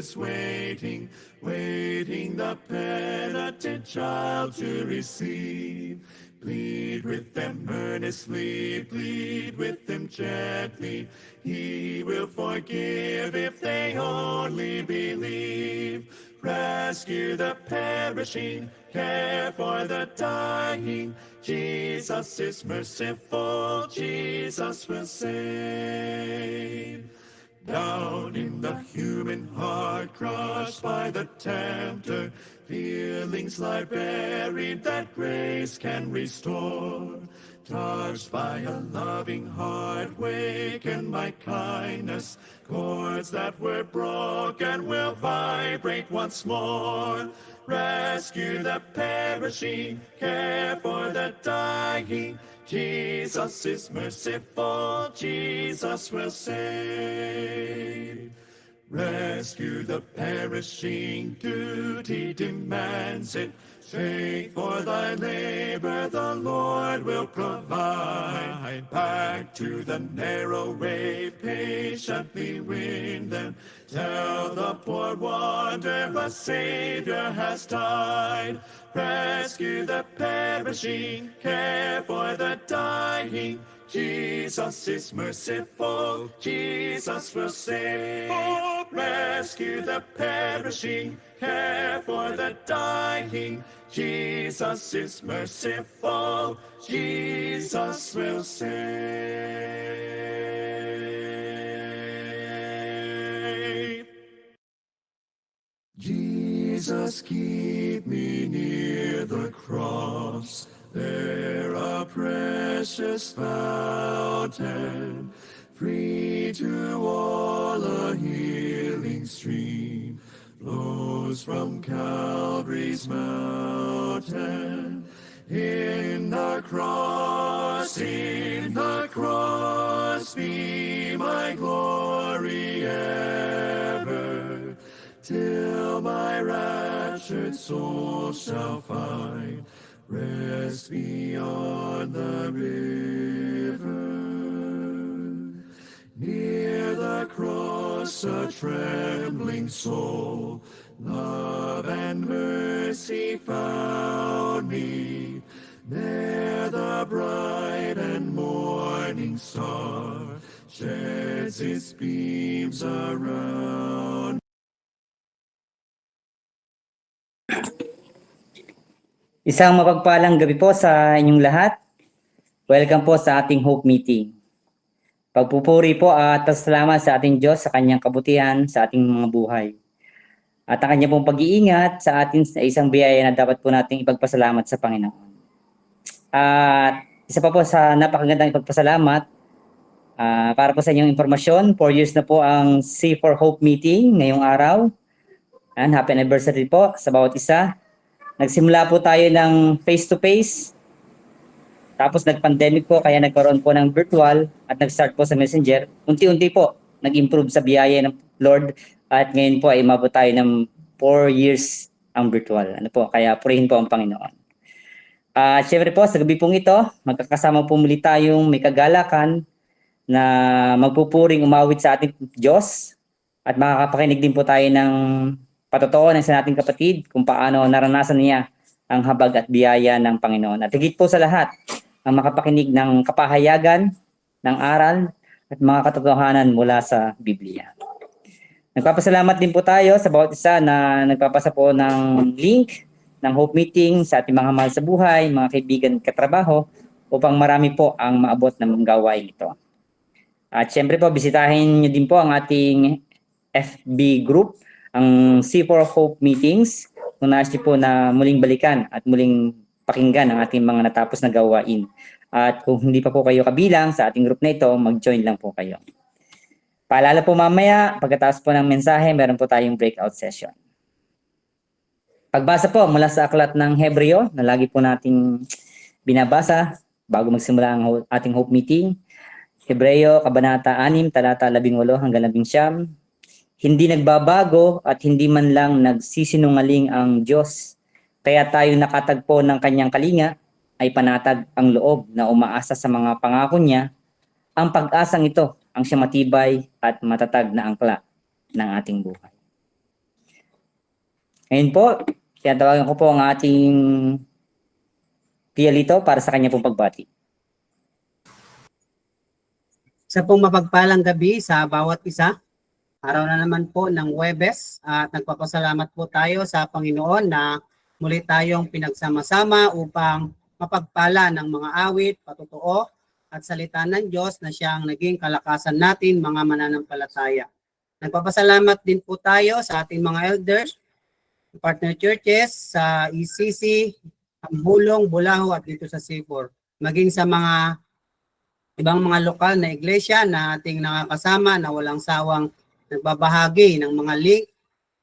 is waiting, waiting the penitent child to receive. Plead with them earnestly, plead with them gently. He will forgive if they only believe. Rescue the perishing, care for the dying. Jesus is merciful, Jesus will save. Down in the human heart, crushed by the tempter, feelings lie buried that grace can restore. Touched by a loving heart, wakened by kindness, chords that were broken will vibrate once more. Rescue the perishing, care for the dying. Jesus is merciful, Jesus will save. Rescue the perishing, duty demands it. Strength for thy labor the Lord will provide. Back to the narrow way, patiently win them. Tell the poor wanderer a Savior has died. Rescue the perishing, care for the dying. Jesus is merciful, Jesus will save. Rescue the perishing, care for the dying. Jesus is merciful, Jesus will save. Jesus, keep me near the cross, there a precious fountain, free to all a healing stream, flows from Calvary's mountain. In the cross, be my glory ever, till my raptured soul shall find rest beyond the river. Near the cross a trembling soul, love and mercy found me. There the bright and morning star sheds its beams around. Isang mapagpalang gabi po sa inyong lahat. Welcome po sa ating Hope Meeting. Pagpupuri po at salamat sa ating Diyos sa kanyang kabutihan sa ating mga buhay. At ang kanyang pong pag-iingat sa atin sa isang biyaya na dapat po nating ipagpasalamat sa Panginoon. At isa pa po sa napakagandang ipagpasalamat, para po sa inyong informasyon, 4 years na po ang C4 Hope Meeting ngayong araw. And happy anniversary po sa bawat isa. Nagsimula po tayo ng face-to-face, tapos nag-pandemic po kaya nagkaroon po ng virtual at nag-start po sa Messenger. Unti-unti po nag-improve sa biyaya ng Lord at ngayon po ay umabot tayo ng 4 years ang virtual. Kaya purihin po ang Panginoon. Siyempre po sa gabi pong ito, magkakasama po muli tayong may kagalakan na magpupuring umawit sa ating Diyos at makakapakinig din po tayo ng patotoo ng isa nating kapatid kung paano naranasan niya ang habag at biyaya ng Panginoon. At higit po sa lahat, ang makapakinig ng kapahayagan, ng aral, at mga katotohanan mula sa Biblia. Nagpapasalamat din po tayo sa bawat isa na nagpapasa po ng link ng Hope Meeting sa ating mga mahal sa buhay, mga kaibigan katrabaho, upang marami po ang maabot ng gawain ito. At syempre po, bisitahin niyo din po ang ating FB group, ang C4 Hope Meetings, kung nais niyo po na muling balikan at muling pakinggan ang ating mga natapos na gawain. At kung hindi pa po kayo kabilang sa ating group na ito, mag-join lang po kayo. Paalala po mamaya, pagkatapos po ng mensahe, meron po tayong breakout session. Pagbasa po mula sa aklat ng Hebreo na lagi po nating binabasa bago magsimula ang ating Hope Meeting. Hebreo, Kabanata 6, talata 18 hanggang 19. Hindi nagbabago at hindi man lang nagsisinungaling ang Diyos. Kaya tayo nakatagpo ng kanyang kalinga ay panatag ang loob na umaasa sa mga pangako niya. Ang pag-asang ito ang siya matibay at matatag na angkla ng ating buhay. Ngayon po, tinatawagan ko po ang ating Tia Lito para sa kanya pong pagbati. Sa pong mapagpalang gabi sa bawat isa. Araw na naman po ng Huwebes at nagpapasalamat po tayo sa Panginoon na muli tayong pinagsama-sama upang mapagpala ng mga awit, patotoo at salita ng Diyos na siyang naging kalakasan natin mga mananampalataya. Nagpapasalamat din po tayo sa ating mga elders, partner churches sa ECC, Ambulong, Bulaho at dito sa Sibor. Maging sa mga ibang mga lokal na iglesia na ating nakakasama na walang sawang nagbabahagi ng mga link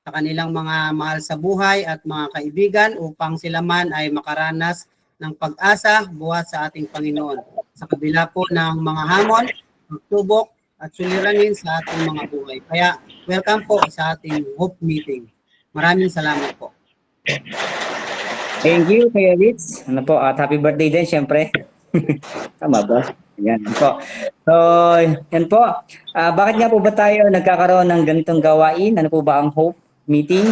sa kanilang mga mahal sa buhay at mga kaibigan upang sila man ay makaranas ng pag-asa buhat sa ating Panginoon. Sa kabila po ng mga hamon, pagsubok at suliranin sa ating mga buhay. Kaya welcome po sa ating Hope Meeting. Maraming salamat po. Thank you, Kuya Ritz. Ano po, at happy birthday din, syempre. Tama ba? Yan po. So, yan po. Bakit nga po ba tayo nagkakaroon ng ganitong gawain? Ano po ba ang Hope Meeting?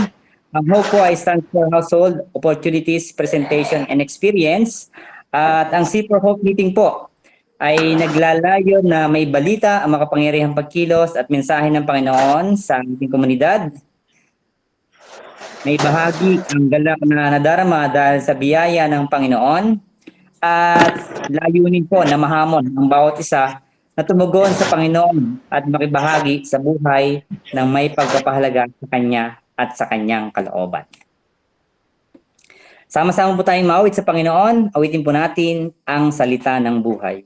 Ang Hope po ay stands for Household Opportunities, Presentation, and Experience. At ang C for Hope Meeting po ay naglalayo na may balita ang makapangyarihang pagkilos at mensahe ng Panginoon sa ating komunidad. May bahagi ang galak na nadarama dahil sa biyaya ng Panginoon. At layunin po na mahamon ang bawat isa na tumugon sa Panginoon at makibahagi sa buhay ng may pagpapahalaga sa Kanya at sa Kanyang kalooban. Sama-sama po tayong maawit sa Panginoon. Awitin po natin ang salita ng buhay.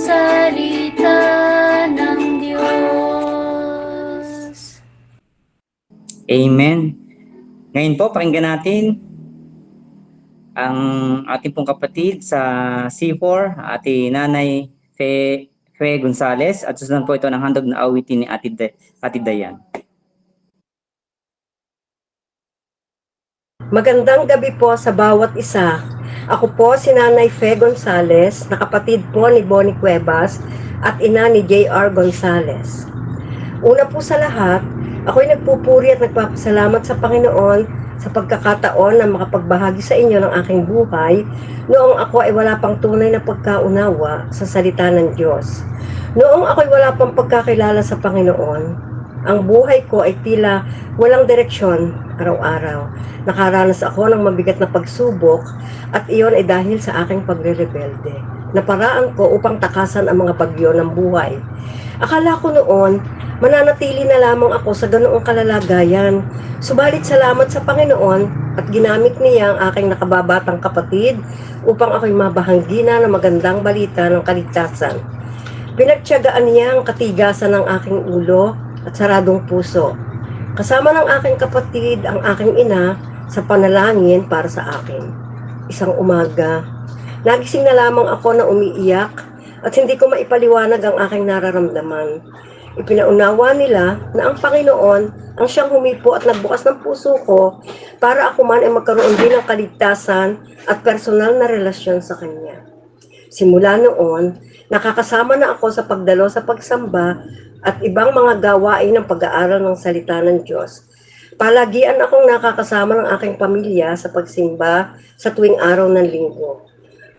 salita ng Diyos. Amen. Ngayon po, pakinggan natin ang ating pong kapatid sa C4, Ate Nanay Fe Gonzales, at susunod po ito ng handog na awitin ni Ate Dayan. Magandang gabi po sa bawat isa. Ako po si Nanay Fe Gonzales, na kapatid po ni Bonnie Cuevas at ina ni J.R. Gonzales. Una po sa lahat, ako'y nagpupuri at nagpapasalamat sa Panginoon sa pagkakataon na makapagbahagi sa inyo ng aking buhay noong ako ay wala pang tunay na pagkaunawa sa salita ng Diyos. Noong ako'y wala pang pagkakilala sa Panginoon, ang buhay ko ay tila walang direksyon araw-araw. Nakaranas ako ng mabigat na pagsubok at iyon ay dahil sa aking pagre-rebelde. Naparaan ko upang takasan ang mga bagyo ng buhay. Akala ko noon, mananatili na lamang ako sa ganoong kalalagayan. Subalit salamat sa Panginoon at ginamit niya ang aking nakababatang kapatid upang ako'y mabahanggina ng magandang balita ng kaligtasan. Pinagtiyagaan niya ang katigasan ng aking ulo at saradong puso. Kasama ng aking kapatid ang aking ina sa panalangin para sa akin. Isang umaga, nagising na lamang ako na umiiyak at hindi ko maipaliwanag ang aking nararamdaman. Ipinaunawa nila na ang Panginoon ang siyang humipo at nagbukas ng puso ko para ako man ay magkaroon din ng kaligtasan at personal na relasyon sa Kanya. Simula noon, nakakasama na ako sa pagdalo sa pagsamba at ibang mga gawain ng pag-aaral ng salita ng Diyos. Palagian akong nakakasama ng aking pamilya sa pagsimba sa tuwing araw ng linggo.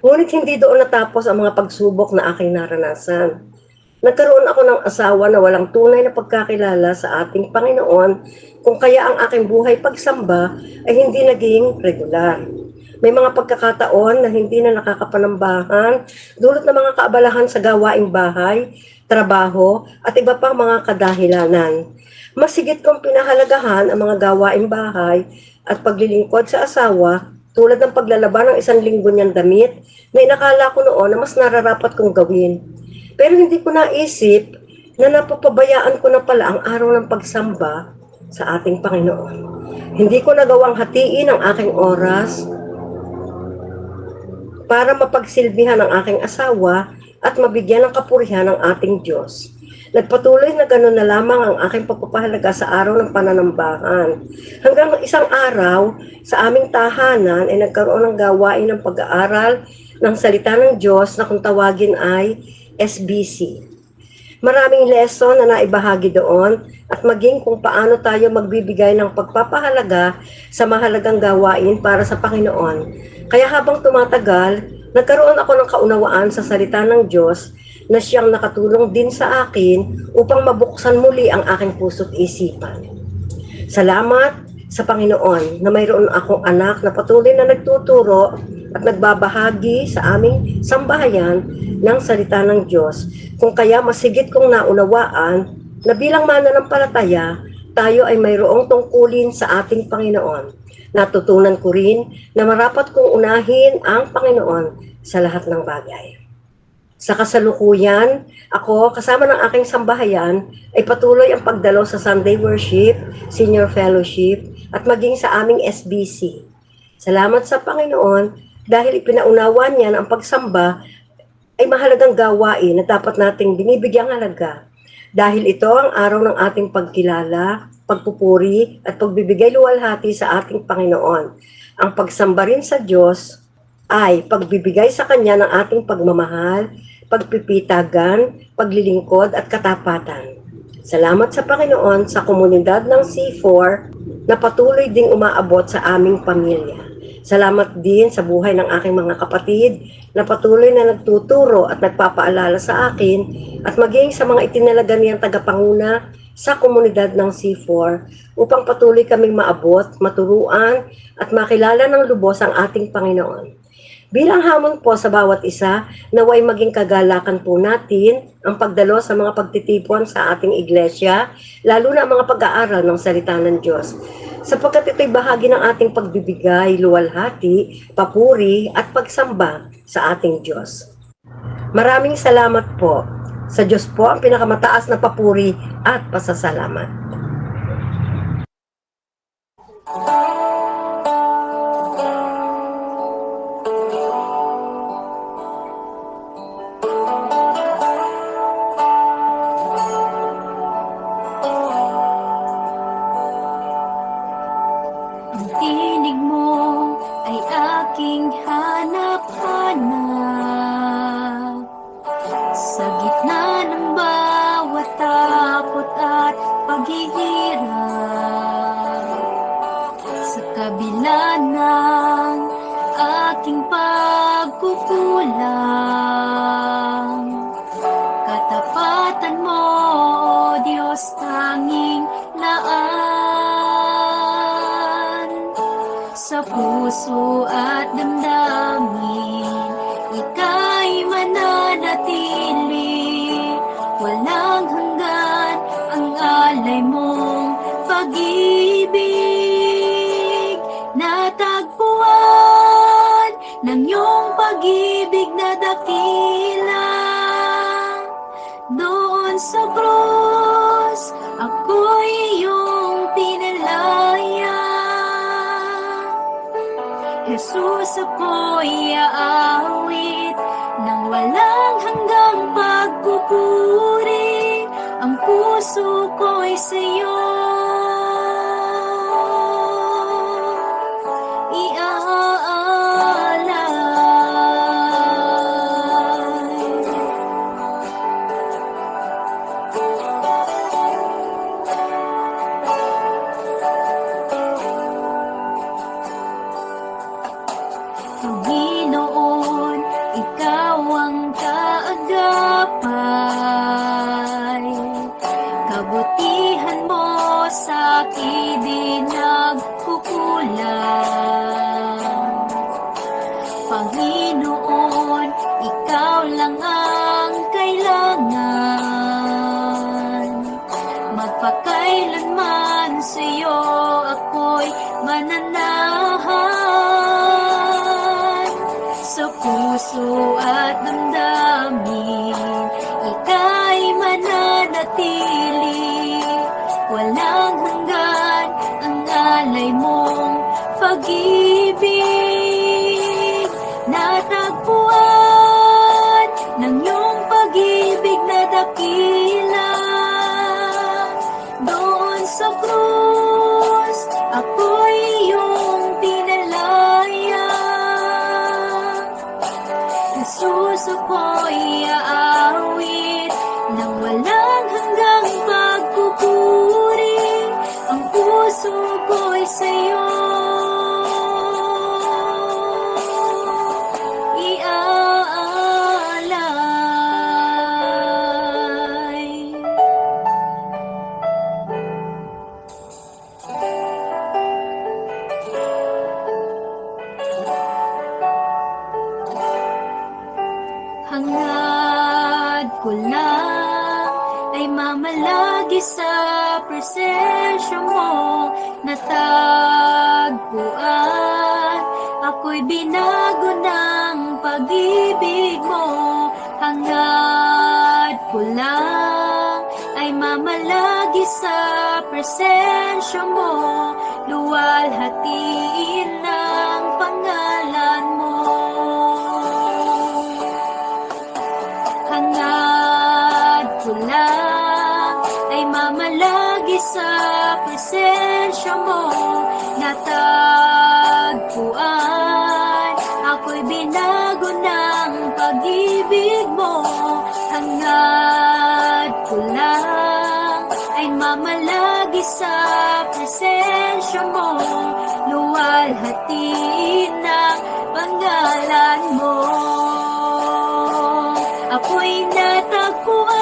Ngunit hindi doon natapos ang mga pagsubok na aking naranasan. Nagkaroon ako ng asawa na walang tunay na pagkakilala sa ating Panginoon, kung kaya ang aking buhay pagsamba ay hindi naging regular. May mga pagkakataon na hindi na nakakapanambahan, dulot ng mga kaabalahan sa gawaing bahay, trabaho, at iba pang mga kadahilanan. Mas higit kong pinahalagahan ang mga gawaing bahay at paglilingkod sa asawa, tulad ng paglalaba ng 1 linggo niyang damit na inakala ko noon na mas nararapat kong gawin. Pero hindi ko naisip na napapabayaan ko na pala ang araw ng pagsamba sa ating Panginoon. Hindi ko nagawang hatiin ang aking oras para mapagsilbihan ang aking asawa at mabigyan ng kapurihan ng ating Diyos. Nagpatuloy na gano'n na lamang ang aking pagpapahalaga sa araw ng pananambahan. Hanggang isang araw, sa aming tahanan ay nagkaroon ng gawain ng pag-aaral ng salita ng Diyos na kung tawagin ay SBC. Maraming lesson na naibahagi doon at maging kung paano tayo magbibigay ng pagpapahalaga sa mahalagang gawain para sa Panginoon. Kaya habang tumatagal, nagkaroon ako ng kaunawaan sa salita ng Diyos na siyang nakatulong din sa akin upang mabuksan muli ang aking puso't isipan. Salamat sa Panginoon na mayroon akong anak na patuloy na nagtuturo at nagbabahagi sa aming sambahayan ng salita ng Diyos. Kung kaya masigit kong naunawaan na bilang mananampalataya, tayo ay mayroong tungkulin sa ating Panginoon. Natutunan ko rin na marapat kong unahin ang Panginoon sa lahat ng bagay. Sa kasalukuyan, ako kasama ng aking sambahayan ay patuloy ang pagdalo sa Sunday Worship, Senior Fellowship at maging sa aming SBC. Salamat sa Panginoon dahil ipinaunawa niya na ang pagsamba ay mahalagang gawain na dapat nating binibigyang halaga. Dahil ito ang araw ng ating pagkilala, pagpupuri at pagbibigay luwalhati sa ating Panginoon. Ang pagsamba rin sa Diyos ay pagbibigay sa Kanya ng ating pagmamahal, pagpipitagan, paglilingkod at katapatan. Salamat sa Panginoon sa komunidad ng C4 na patuloy ding umaabot sa aming pamilya. Salamat din sa buhay ng aking mga kapatid na patuloy na nagtuturo at nagpapaalala sa akin at maging sa mga itinalaga niyang tagapanguna sa komunidad ng C4 upang patuloy kaming maabot, maturuan at makilala ng lubos ang ating Panginoon. Bilang hamon po sa bawat isa, naway maging kagalakan po natin ang pagdalo sa mga pagtitipon sa ating iglesia, lalo na ang mga pag-aaral ng salita ng Diyos. Sapagkat ito'y bahagi ng ating pagbibigay, luwalhati, papuri at pagsamba sa ating Diyos. Maraming salamat po. Sa Diyos po ang pinakamataas na papuri at pasasalamat. Ang tinig mo ay aking hanap-hanap. Sa gitna ng bawat takot at paghihirap, sa kabila ng aking pagkukulang, katapatan mo, O Diyos, tanging laan. Sa puso at damdamin, ika'y mananatili. Walang hanggan ang alay mong pag-ibig. Natagpuan ng iyong pag-ibig na dakila. Doon sa krus, ako'y iyong tinalaya. Jesus, ako'y aawit nang walang hanggang pagpupuri. Ang puso ko'y sa'yo iaalay. Panginoon, ikaw ang kaagapay. Kabutihan mo sa akin di nagkukulang. Panginoon, ikaw lang ang kailangan. Magpakailanman sa'yo ako'y mananahan. Sa puso at damdamin, ika'y mananatili. Walang hanggan ang alay mong pag-ibig. Natagpuan ng iyong pag-ibig na dakila. Doon sa krus, ako'y iyong tinalaya. Jesus, ako'y aawit nang walang hanggang pagpupuri. Ang puso ko'y sa'yo iaalay. Hangad ko lang ay mamalagi sa presensya mo. Natagpuan, ako'y binago ng pag-ibig mo. Hangad ko lang ay mamalagi sa presensya mo. Luwalhatiin ng pangalan mo. Hangad ko lang ay mamalagi sa presensya mo. Natagpuan, ako'y binago ng pag-ibig mo. Hangad ko lang ay mamalagi sa presensya mo. Luwalhatiin ng pangalan mo. Ako'y natagpuan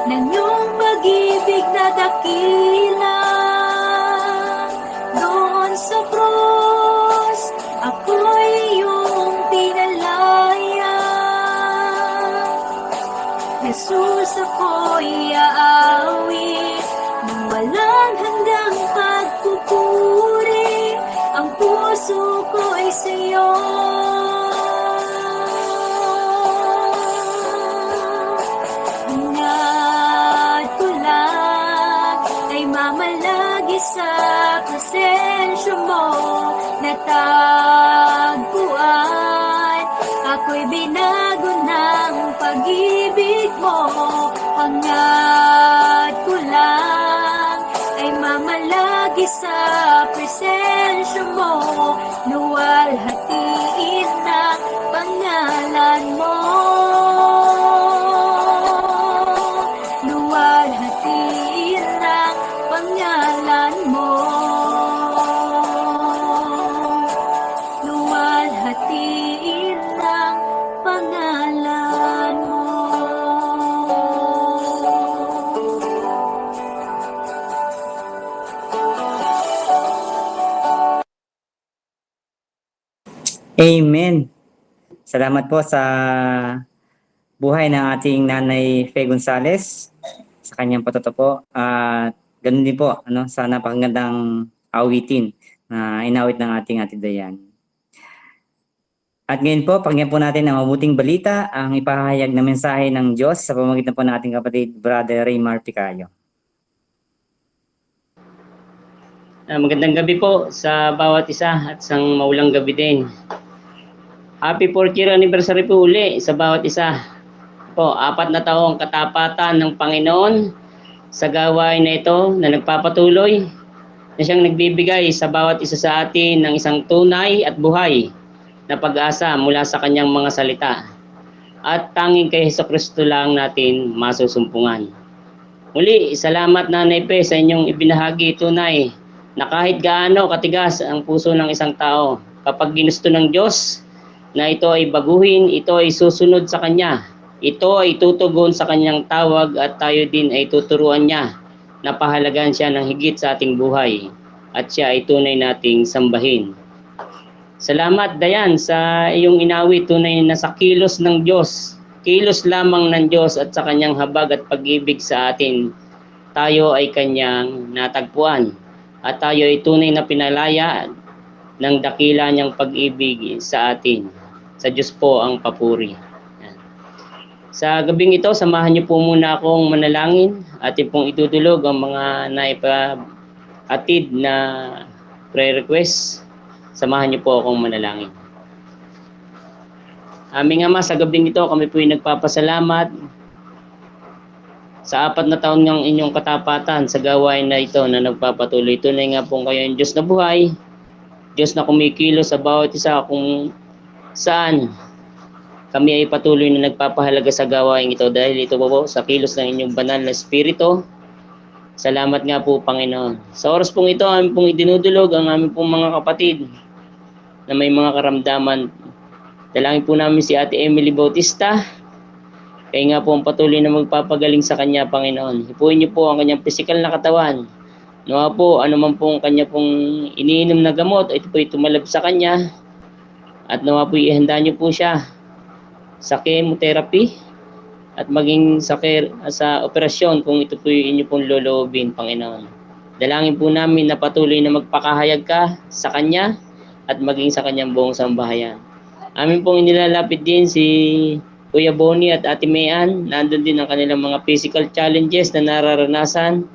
ng iyong pag-ibig na dakila. Doon sa krus, ako'y iyong tinalaya. Jesus, ako'y aawit nang walang hanggang pagpupuri. Ang puso ko'y sa'yo mamalagi sa presensya mo natagpuan. Ako'y binago ng pag-ibig mo, hangad ko lang ay mamalagi sa presensya mo, luwalhatiin ng pangalan mo. Luwalhatiin ng pangalan mo. Luwalhatiin ng pangalan mo. Amen. Salamat po sa buhay ng ating Nanay Fe Gonzales, sa kanyang patuto po. At ganun din po, sa napakagandang awitin na inawit ng ating Ate Dayan. At ngayon po, pakinggan po natin ang mabuting balita, ang ipahayag na mensahe ng Diyos sa pamamagitan po ng ating kapatid, Brother Raymar Picayo. Magandang gabi po sa bawat isa at isang maulang gabi din. Happy 4th year anniversary po uli sa bawat isa. Po, 4 na taong katapatan ng Panginoon sa gawain na ito na nagpapatuloy na siyang nagbibigay sa bawat isa sa atin ng isang tunay at buhay na pag-asa mula sa kanyang mga salita. At tanging kay Hesukristo lang natin masusumpungan. Muli, salamat Nanay Pe sa inyong ibinahagi tunay na kahit gaano katigas ang puso ng isang tao, kapag ginusto ng Diyos na ito ay baguhin, ito ay susunod sa Kanya, ito ay tutugon sa Kanyang tawag at tayo din ay tuturuan niya na pahalagan siya ng higit sa ating buhay at siya ay tunay nating sambahin. Salamat Dayan sa iyong inawit, tunay na sa kilos ng Diyos, kilos lamang ng Diyos at sa Kanyang habag at pag-ibig sa atin, tayo ay Kanyang natagpuan at tayo ay tunay na pinalaya ng dakila niyang pag-ibig sa atin. Sa Diyos po ang papuri. Sa gabing ito, samahan niyo po muna akong manalangin at pong itutulog ang mga naipahatid na prayer request. Samahan niyo po akong manalangin. Aming Ama, sa gabing ito, kami po ay nagpapasalamat sa 4 na taon ng inyong katapatan sa gawain na ito na nagpapatuloy. Tunay nga po kayo ang Diyos na buhay, Diyos na kumikilos sa bawat isa kung saan kami ay patuloy na nagpapahalaga sa gawain ito dahil ito po sa kilos ng inyong banal na Espiritu. Salamat nga po Panginoon. Sa oras pong ito, amin pong idinudulog ang aming pong mga kapatid na may mga karamdaman. Dalangin po namin si Ate Emily Bautista. Kaya nga po ang patuloy na magpapagaling sa kanya, Panginoon. Hipuin niyo po ang kanyang physical na katawan. Nawa po, anuman po ang kanya pong iniinom na gamot, ito po ay tumalab sa kanya. At nawa po ihanda niyo po siya sa chemotherapy at maging sa operasyon kung ito po yung inyo pong loloobin, Panginoon. Dalangin po namin na patuloy na magpakahayag ka sa kanya at maging sa kanyang buong sambahayan. Amin pong inilalapit din si Kuya Bonnie at Ate Mayan. Nandun din ang kanilang mga physical challenges na nararanasan.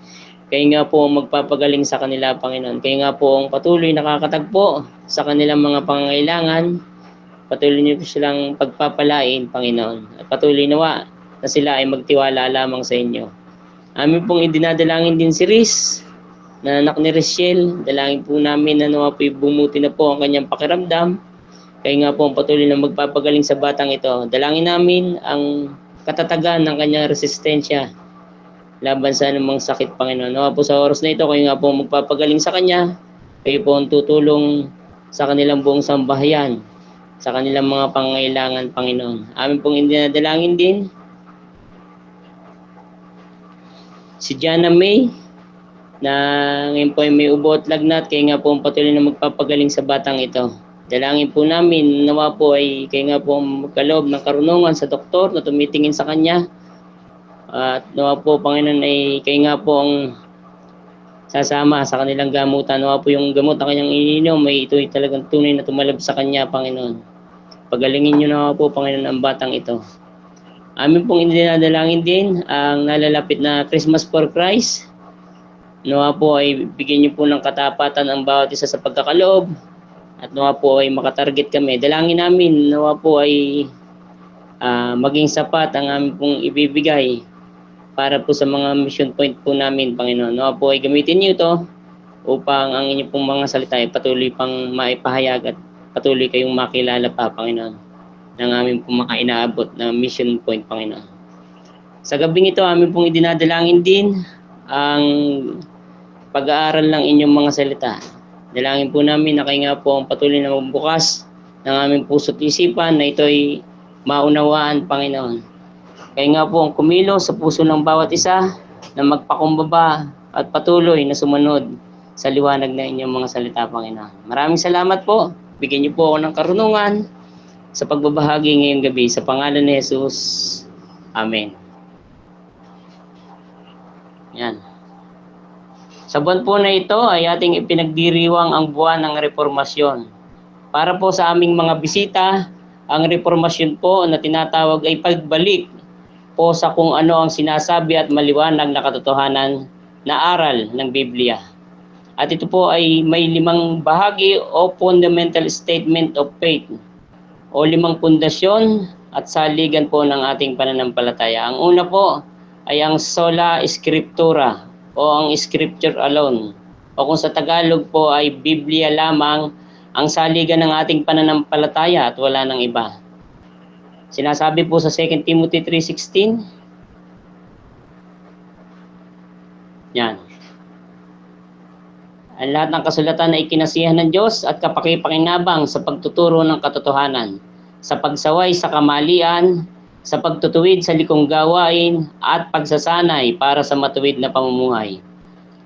Kaya nga po magpapagaling sa kanila, Panginoon. Kaya nga po ang patuloy nakakatagpo sa kanilang mga pangangailangan. Patuloy niyo po silang pagpapalain, Panginoon. At patuloy nawa na sila ay magtiwala lamang sa inyo. Amin pong idinadalangin din si Riz, na anak ni Rachel. Dalangin po namin na nawa po bumuti na po ang kanyang pakiramdam. Kaya nga po ang patuloy na magpapagaling sa batang ito. Dalangin namin ang katatagan ng kanyang resistensya laban sa anumang sakit, Panginoon. Nawa po sa oras na ito, kayo nga po magpapagaling sa kanya. Kayo po ang tutulong sa kanilang buong sambahayan, sa kanilang mga pangangailangan, Panginoon. Amin pong idinadalangin din si Jana May, na ngayon po ay may ubo at lagnat. Kaya nga po ang patuloy na magpapagaling sa batang ito. Dalangin po namin, nawa po ay kayo nga po magkaloob ng karunungan sa doktor na tumitingin sa kanya. At nawa po, Panginoon, ay kayo nga po ang sasama sa kanilang gamutan. Nawa po yung gamot na kanyang ininom, may ito ay talagang tunay na tumalab sa kanya, Panginoon. Pagalingin niyo nawa po, Panginoon, ang batang ito. Amin pong idinadalangin din ang nalalapit na Christmas for Christ. nawa po ay bigyan niyo po ng katapatan ang bawat isa sa pagkakaloob at nawa po ay makatarget kami. Dalangin namin nawa po ay maging sapat ang aming pong ibibigay para po sa mga mission point po namin, Panginoon. Nawa po ay gamitin niyo ito upang ang inyong pong mga salita ay patuloy pang maipahayag at patuloy kayong makilala pa, Panginoon, ng aming pong makainaabot na mission point, Panginoon. Sa gabing ito, aming pong idinadalangin din ang pag-aaral ng inyong mga salita. Dalangin po namin na kayo nga po ang patuloy na magbukas ng aming puso't isipan na ito ay maunawaan, Panginoon. Kayo nga po ang kumilos sa puso ng bawat isa na magpakumbaba at patuloy na sumunod sa liwanag na inyong mga salita, Panginoon. Maraming salamat po. Bigyan niyo po ako ng karunungan sa pagbabahagi ngayong gabi. Sa pangalan ni Jesus. Amen. Yan. Sa buwan po na ito ay ating ipinagdiriwang ang buwan ng reformasyon. Para po sa aming mga bisita, ang reformasyon po na tinatawag ay pagbalik po sa kung ano ang sinasabi at maliwanag na katotohanan na aral ng Biblia. At ito po ay may 5 bahagi o fundamental statement of faith o 5 pundasyon at saligan po ng ating pananampalataya. Ang una po ay ang sola scriptura o ang scripture alone o kung sa Tagalog po ay Biblia lamang ang saligan ng ating pananampalataya at wala nang iba. Sinasabi po sa 2 Timothy 3:16. Yan. Ang lahat ng kasulatan ay kinasiyahan ng Diyos at kapakipakinabang sa pagtuturo ng katotohanan, sa pagsaway sa kamalian, sa pagtutuwid sa likong gawain, at pagsasanay para sa matuwid na pamumuhay,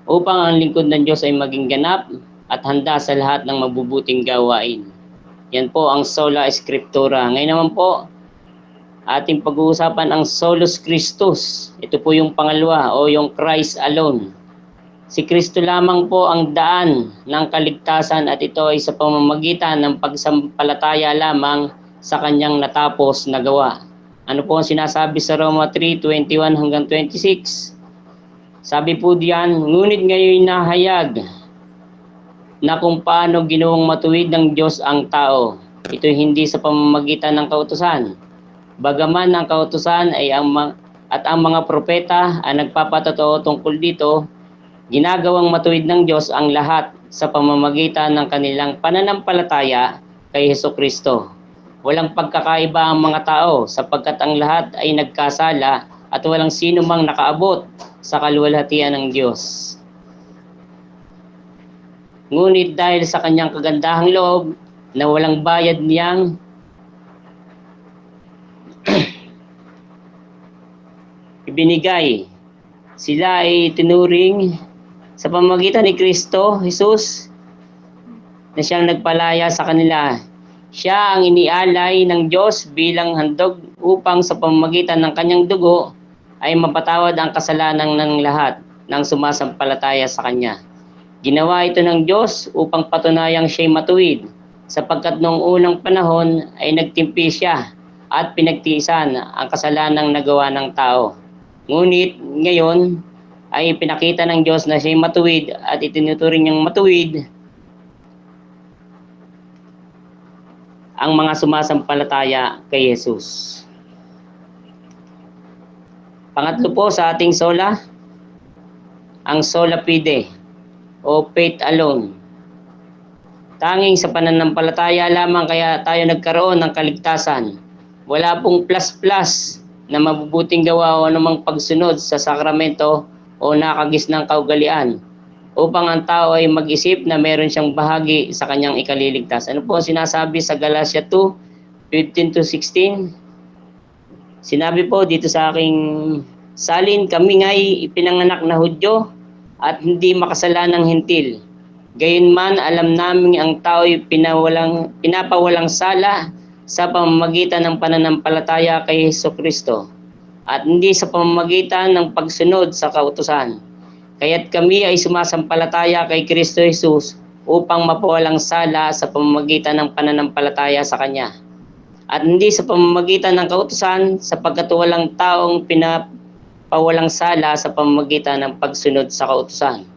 upang ang lingkod ng Diyos ay maging ganap at handa sa lahat ng mabubuting gawain. Yan po ang sola scriptura. Ngayon naman po, ating pag-uusapan ang solus Christus. Ito po yung pangalawa o yung Christ alone. Si Kristo lamang po ang daan ng kaligtasan at ito ay sa pamamagitan ng pagsampalataya lamang sa kanyang natapos na gawa. Ano po ang sinasabi sa Roma 3:21 hanggang 26? Sabi po diyan, ngunit ngayon nahayag na kung paano ginawang matuwid ng Diyos ang tao. Ito hindi sa pamamagitan ng kautusan. Bagaman ang kautusan ay ang mga propeta ang nagpapatotoo tungkol dito, ginagawang matuwid ng Diyos ang lahat sa pamamagitan ng kanilang pananampalataya kay Hesukristo. Walang pagkakaiba ang mga tao sapagkat ang lahat ay nagkasala at walang sino mang nakaabot sa kaluwalhatian ng Diyos. Ngunit dahil sa kanyang kagandahang loob na walang bayad niyang ibinigay, sila ay tinuring sa pamamagitan ni Kristo Jesus na siyang nagpalaya sa kanila. Siya ang inialay ng Diyos bilang handog upang sa pamamagitan ng kanyang dugo ay mapatawad ang kasalanan ng lahat ng sumasampalataya sa kanya. Ginawa ito ng Diyos upang patunayang siya'y matuwid sapagkat noong unang panahon ay nagtimpi siya at pinagtiisan ang kasalanang nagawa ng tao. Ngunit ngayon ay pinakita ng Diyos na siya'y matuwid at itinuturing niyang matuwid ang mga sumasampalataya kay Jesus. Pangatlo po sa ating sola, ang sola fide o faith alone. Tanging sa pananampalataya lamang kaya tayo nagkaroon ng kaligtasan. Wala pong plus-plus na mabubuting gawa o anumang pagsunod sa sakramento o nakagis ng kaugalian upang ang tao ay mag-isip na meron siyang bahagi sa kanyang ikaliligtas. Ano po sinasabi sa Galatia 2:15-16? Sinabi po dito sa aking salin, kami nga'y ipinanganak na Hudyo at hindi makasalanang hintil. Gayunman alam namin ang tao ay pinapawalang sala sa pamamagitan ng pananampalataya kay Hesukristo at hindi sa pamamagitan ng pagsunod sa kautusan. Kaya't kami ay sumasampalataya kay Kristo Jesus upang mapawalang sala sa pamamagitan ng pananampalataya sa Kanya. At hindi sa pamamagitan ng kautusan sapagkat walang taong pinapawalang sala sa pamamagitan ng pagsunod sa kautusan.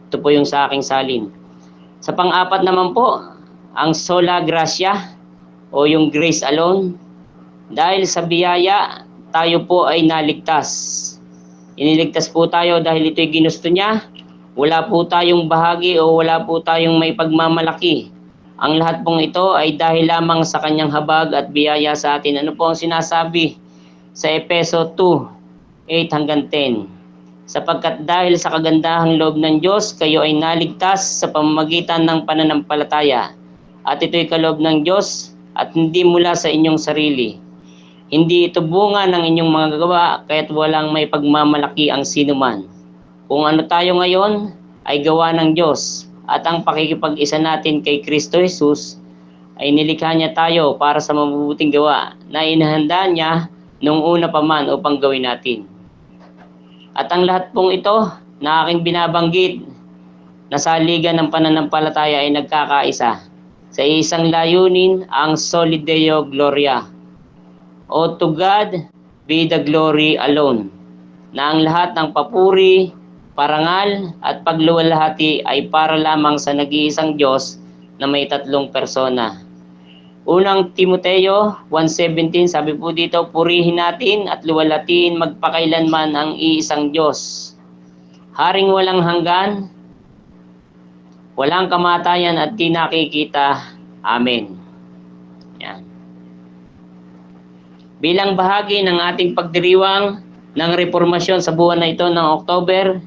Ito po yung sa aking salin. Sa pang-apat naman po, ang sola gratia o yung grace alone. Dahil sa biyaya, tayo po ay naligtas. Iniligtas po tayo dahil ito'y ginusto niya. Wala po tayong bahagi o wala po tayong may pagmamalaki. Ang lahat pong ito ay dahil lamang sa kanyang habag at biyaya sa atin. Ano po ang sinasabi sa Efeso 2:8 hanggang 10? Sapagkat dahil sa kagandahang loob ng Diyos, kayo ay naligtas sa pamamagitan ng pananampalataya. At ito'y kaloob ng Diyos at hindi mula sa inyong sarili. Hindi ito bunga ng inyong mga gawa, kaya't walang may pagmamalaki ang sinuman. Kung ano tayo ngayon ay gawa ng Diyos, at ang pakikipag-isa natin kay Kristo Jesus ay nilikha niya tayo para sa mabubuting gawa na inihanda niya nung una pa man upang gawin natin. At ang lahat pong ito na aking binabanggit na saligan ng pananampalataya ay nagkakaisa sa isang layunin, ang Soli Deo Gloria, o to God be the glory alone, na ang lahat ng papuri, parangal at pagluwalhati ay para lamang sa nag-iisang Diyos na may tatlong persona. Unang Timoteo 1:17, sabi po dito, purihin natin at luwalhatiin magpakailanman ang iisang Diyos, Haring walang hanggan, walang kamatayan at di nakikita. Amen. Yan. Bilang bahagi ng ating pagdiriwang ng reformasyon sa buwan na ito ng October,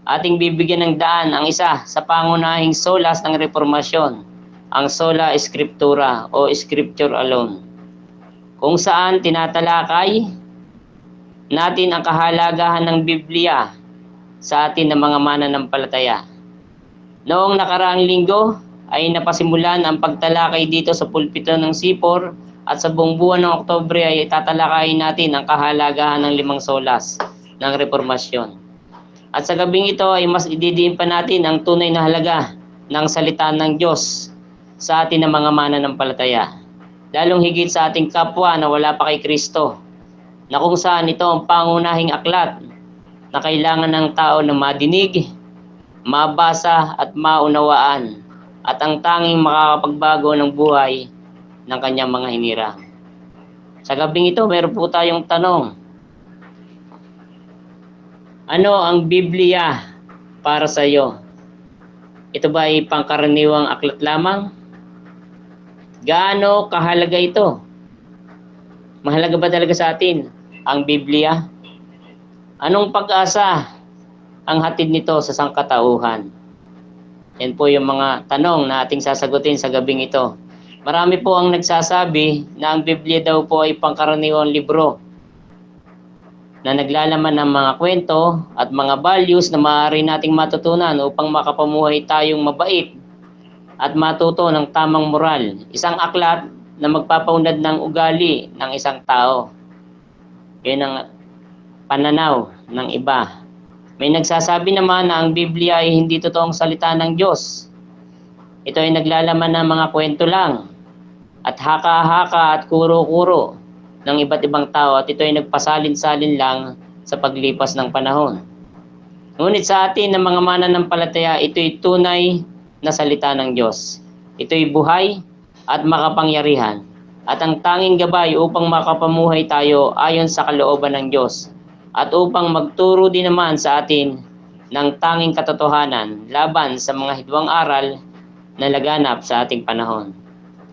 ating bibigyan ng daan ang isa sa pangunahing solas ng reformasyon, ang sola scriptura o scripture alone, kung saan tinatalakay natin ang kahalagahan ng Biblia sa atin ng mga mananampalataya. Noong nakaraang linggo ay napasimulan ang pagtalakay dito sa pulpito ng C4 at sa buong buwan ng Oktubre ay tatalakayin natin ang kahalagahan ng 5 solas ng reformasyon. At sa gabing ito ay mas ididiin pa natin ang tunay na halaga ng salita ng Diyos sa atin ng mga mananampalataya, lalong higit sa ating kapwa na wala pa kay Kristo, na kung saan ito ang pangunahing aklat na kailangan ng tao na madinig, mabasa at maunawaan, at ang tanging makakapagbago ng buhay ng kanyang mga hinirang. Sa gabing ito, meron po tayong tanong. Ano ang Biblia para sa iyo? Ito ba ay pangkaraniwang aklat lamang? Gaano kahalaga ito? Mahalaga ba talaga sa atin ang Biblia? Anong pag-asa ang hatid nito sa sangkatauhan? Yan po yung mga tanong na ating sasagutin sa gabing ito. Marami po ang nagsasabi na ang Biblia daw po ay pangkaraniwang libro na naglalaman ng mga kwento at mga values na maaari nating matutunan upang makapamuhay tayong mabait at matuto ng tamang moral. Isang aklat na magpapaunlad ng ugali ng isang tao. Yan ang pananaw ng iba. May nagsasabi naman na ang Biblia ay hindi totoong salita ng Diyos. Ito ay naglalaman ng mga kwento lang at haka-haka at kuro-kuro ng iba't ibang tao, at ito ay nagpasalin-salin lang sa paglipas ng panahon. Ngunit sa atin ng mga mananampalataya, ito'y tunay na salita ng Diyos. Ito'y buhay at makapangyarihan, at ang tanging gabay upang makapamuhay tayo ayon sa kalooban ng Diyos, at upang magturo din naman sa atin ng tanging katotohanan laban sa mga hidwang aral na laganap sa ating panahon.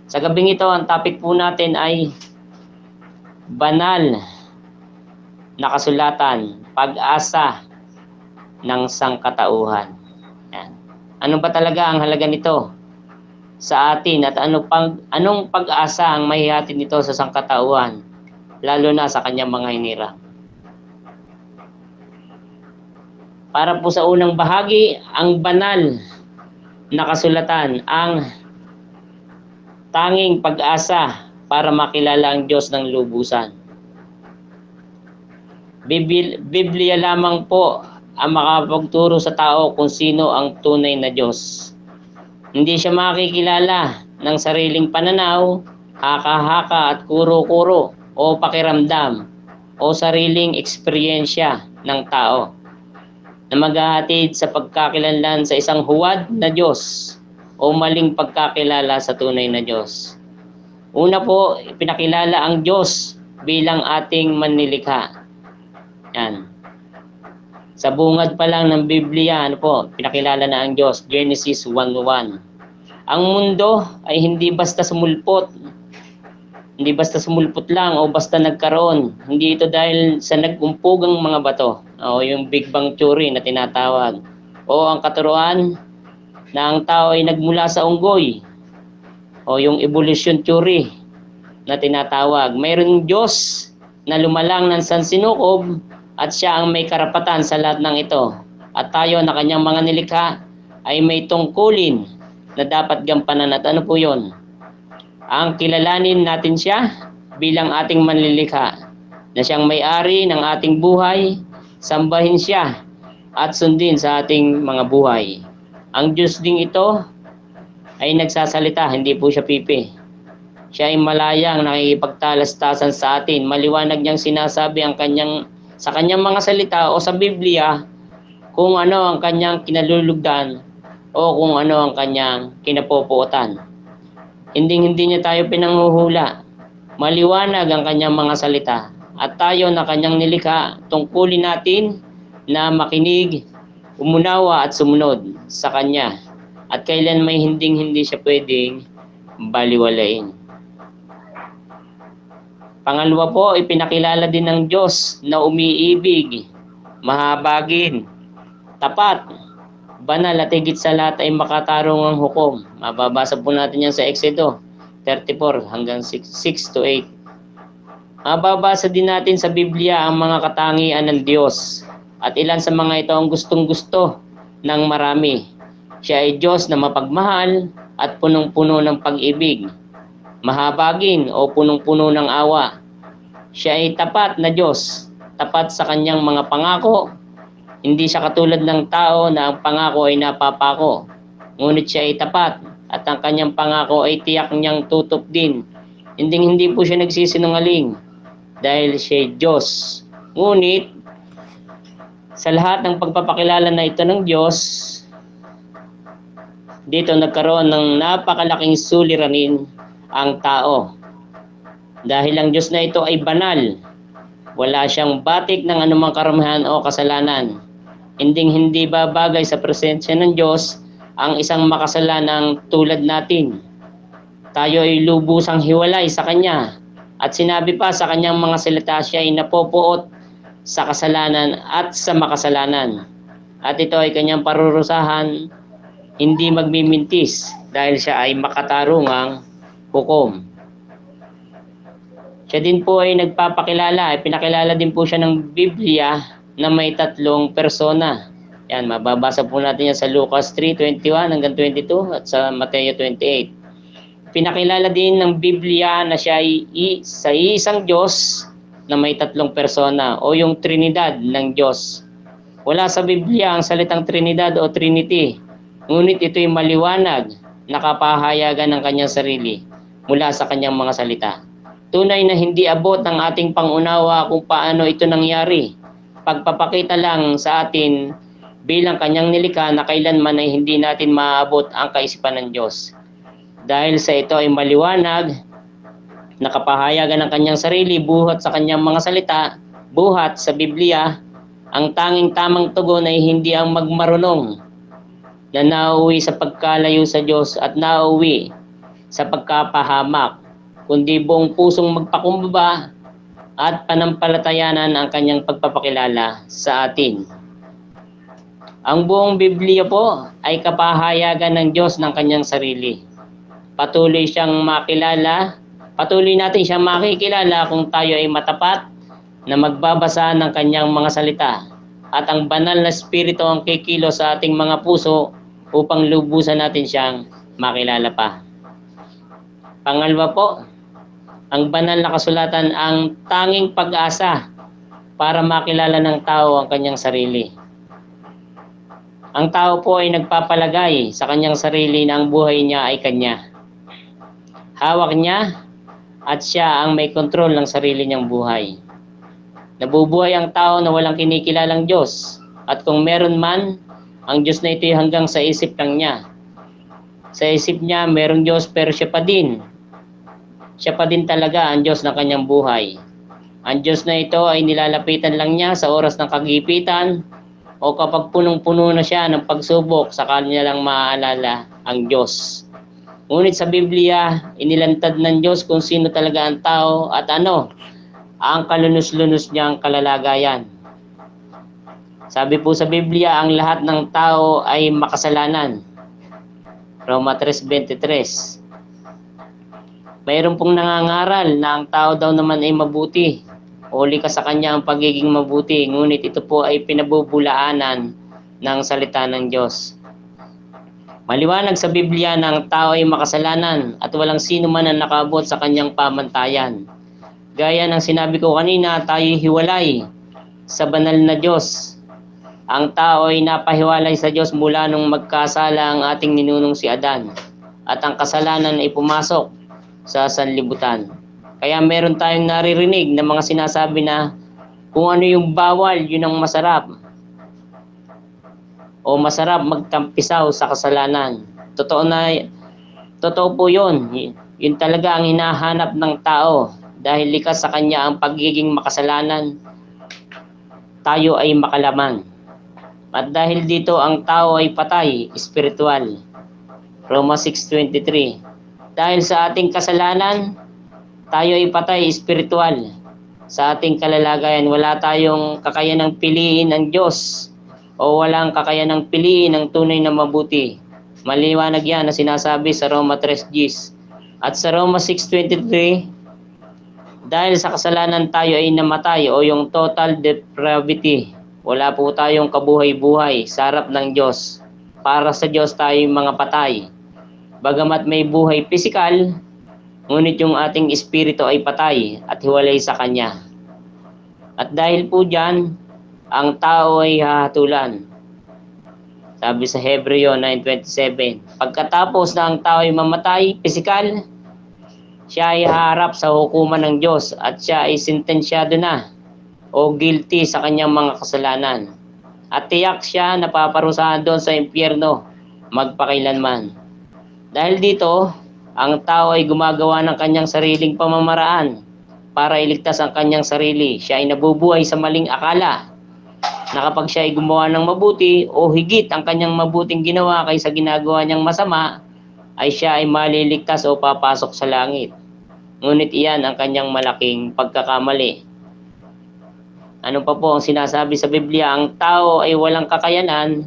Sa gabing ito, ang topic po natin ay banal na kasulatan, pag-asa ng sangkatauhan. Yan. Ano ba talaga ang halaga nito sa atin, at anong pag-asa ang mahihatid nito sa sangkatauhan, lalo na sa kanyang mga hinirang? Para po sa unang bahagi, ang banal na kasulatan, ang tanging pag-asa para makilala ang Diyos ng lubusan. Biblia lamang po ang makapagturo sa tao kung sino ang tunay na Diyos. Hindi siya makikilala ng sariling pananaw, haka-haka at kuro-kuro o pakiramdam o sariling eksperyensya ng tao. na maghahatid sa pagkakilanlan sa isang huwad na Diyos o maling pagkakilala sa tunay na Diyos. Una po, ipinakilala ang Diyos bilang ating manlilikha. Yan. Sa bungad pa lang ng Biblia, pinakilala na ang Diyos, Genesis 1:1. Ang mundo ay hindi basta sumulpot. Hindi basta sumulpot lang o basta nagkaroon. Hindi ito dahil sa nagumpugang mga bato o yung Big Bang Theory na tinatawag. O ang katuruan na ang tao ay nagmula sa unggoy o yung evolution theory na tinatawag. Mayroong Diyos na lumalang ng sansinukob at siya ang may karapatan sa lahat ng ito. At tayo na kanyang mga nilikha ay may tungkulin na dapat gampanan. At ano po yun? Ang kilalanin natin siya bilang ating manlilikha, na siyang may-ari ng ating buhay, sambahin siya at sundin sa ating mga buhay. Ang Diyos ding ito ay nagsasalita, hindi po siya pipi. Siya ay malayang nakikipagtalastasan sa atin. Maliwanag niyang sinasabi sa kanyang mga salita o sa Biblia kung ano ang kanyang kinalulugdan o kung ano ang kanyang kinapopuotan. Hindi niya tayo pinanghuhula. Maliwanag ang kanyang mga salita at tayo na kanyang nilikha, tungkulin natin na makinig, umunawa at sumunod sa kanya. At kailan may hindi siya pwedeng baliwalain. Pangalawa po, ipinakilala din ng Diyos na umiibig, mahabagin, tapat, banal at higit sa lahat ay makatarong ang hukom. Mababasa po natin yan sa Exodo 34 hanggang 6-8. Mababasa din natin sa Biblia ang mga katangian ng Diyos. At ilan sa mga ito ang gustong-gusto ng marami. Siya ay Diyos na mapagmahal at punong-puno ng pag-ibig. Mahabagin o punong-puno ng awa. Siya ay tapat na Diyos, tapat sa kanyang mga pangako. Hindi siya katulad ng tao na ang pangako ay napapako. Ngunit siya ay tapat at ang kanyang pangako ay tiyak niyang tutup din. Hindi po siya nagsisinungaling dahil siya ay Diyos. Ngunit sa lahat ng pagpapakilala na ito ng Diyos, dito nagkaroon ng napakalaking suliranin ang tao. Dahil ang Diyos na ito ay banal, wala siyang batik ng anumang karamihan o kasalanan. Hindi babagay sa presensya ng Diyos ang isang makasalanang tulad natin. Tayo ay lubusang hiwalay sa Kanya. At sinabi pa sa Kanyang mga salita, siya ay napopuot sa kasalanan at sa makasalanan. At ito ay Kanyang parurusahan, hindi magmimintis dahil siya ay makatarungang hukom. Siya din po ay nagpapakilala, pinakilala din po siya ng Biblia na may tatlong persona. Yan, mababasa po natin yan sa Lucas 3:21 hanggang 22 at sa Mateo 28. Pinakilala din ng Biblia na siya ay sa isang Diyos na may tatlong persona o yung Trinidad ng Diyos. Wala sa Biblia ang salitang Trinidad o Trinity. Ngunit ito'y maliwanag na kapahayagan ng kanyang sarili mula sa kanyang mga salita. Tunay na hindi abot ng ating pangunawa kung paano ito nangyari. Pagpapakita lang sa atin bilang kanyang nilikha na kailanman ay hindi natin maaabot ang kaisipan ng Diyos. Dahil sa ito ay maliwanag na kapahayagan ng kanyang sarili buhat sa kanyang mga salita, buhat sa Biblia, ang tanging tamang tugon ay hindi ang magmarunong na nauwi sa pagkalayo sa Diyos at nauwi sa pagkapahamak, kundi buong pusong magpakumbaba at panampalatayanan ang kanyang pagpapakilala sa atin. Ang buong Biblia po ay kapahayagan ng Diyos ng kanyang sarili. Patuloy natin siyang makikilala kung tayo ay matapat na magbabasa ng kanyang mga salita at ang banal na Espiritu ang kikilos sa ating mga puso upang lubusan natin siyang makilala pa. Pangalawa po, ang banal na kasulatan ang tanging pag-asa para makilala ng tao ang kanyang sarili. Ang tao po ay nagpapalagay sa kanyang sarili na ang buhay niya ay kanya. Hawak niya at siya ang may kontrol ng sarili niyang buhay. Nabubuhay ang tao na walang kinikilalang Diyos At kung meron man, ang Diyos na ito ay hanggang sa isip lang niya. Sa isip niya, merong Diyos pero siya pa din. Siya pa din talaga ang Diyos ng kanyang buhay. Ang Diyos na ito ay nilalapitan lang niya sa oras ng kagipitan o kapag punong-puno na siya ng pagsubok, saka niya lang maaalala ang Diyos. Ngunit sa Biblia, inilantad ng Diyos kung sino talaga ang tao at ano ang kalunos-lunos niyang kalalagayan. Sabi po sa Biblia, ang lahat ng tao ay makasalanan. Roma 3:23. Mayroon pong nangangaral na ang tao daw naman ay mabuti. Uli ka sa kanya ang pagiging mabuti, ngunit ito po ay pinabubulaanan ng salita ng Diyos. Maliwanag sa Biblia na ang tao ay makasalanan at walang sino man ang nakaabot sa kanyang pamantayan. Gaya ng sinabi ko kanina, tayo hiwalay sa banal na Diyos. Ang tao ay napahiwalay sa Diyos mula nung magkasala ang ating ninunong si Adan. At ang kasalanan ay pumasok sa sanlibutan. Kaya meron tayong naririnig na mga sinasabi na kung ano yung bawal, yun ang masarap. O masarap magtampisaw sa kasalanan. Totoo po yun. Yun talaga ang hinahanap ng tao. Dahil likas sa kanya ang pagiging makasalanan, tayo ay makalaman. At dahil dito ang tao ay patay, espiritual. Roma 6:23. Dahil sa ating kasalanan, tayo ay patay, espiritual. Sa ating kalalagayan, wala tayong kakayanang piliin ang Diyos o walang kakayanang piliin ang tunay na mabuti. Maliwanag yan na sinasabi sa Roma 3:10. At sa Roma 6:23, dahil sa kasalanan tayo ay namatay o yung total depravity. Wala po tayong kabuhay-buhay sa harap ng Diyos. Para sa Diyos tayo mga patay. Bagamat may buhay pisikal, ngunit yung ating espiritu ay patay at hiwalay sa Kanya. At dahil po dyan, ang tao ay hahatulan. Sabi sa Hebreo 9:27, pagkatapos na ang tao ay mamatay, pisikal, siya ay haharap sa hukuman ng Diyos at siya ay sentensyado na o guilty sa kanyang mga kasalanan. At tiyak siya na paparusahan doon sa impyerno magpakailanman. Dahil dito, ang tao ay gumagawa ng kanyang sariling pamamaraan para iligtas ang kanyang sarili. Siya ay nabubuhay sa maling akala na kapag siya ay gumawa ng mabuti o higit ang kanyang mabuting ginawa kaysa ginagawa niyang masama, ay siya ay maliligtas o papasok sa langit. Ngunit iyan ang kanyang malaking pagkakamali. Ano pa po ang sinasabi sa Biblia? Ang tao ay walang kakayanan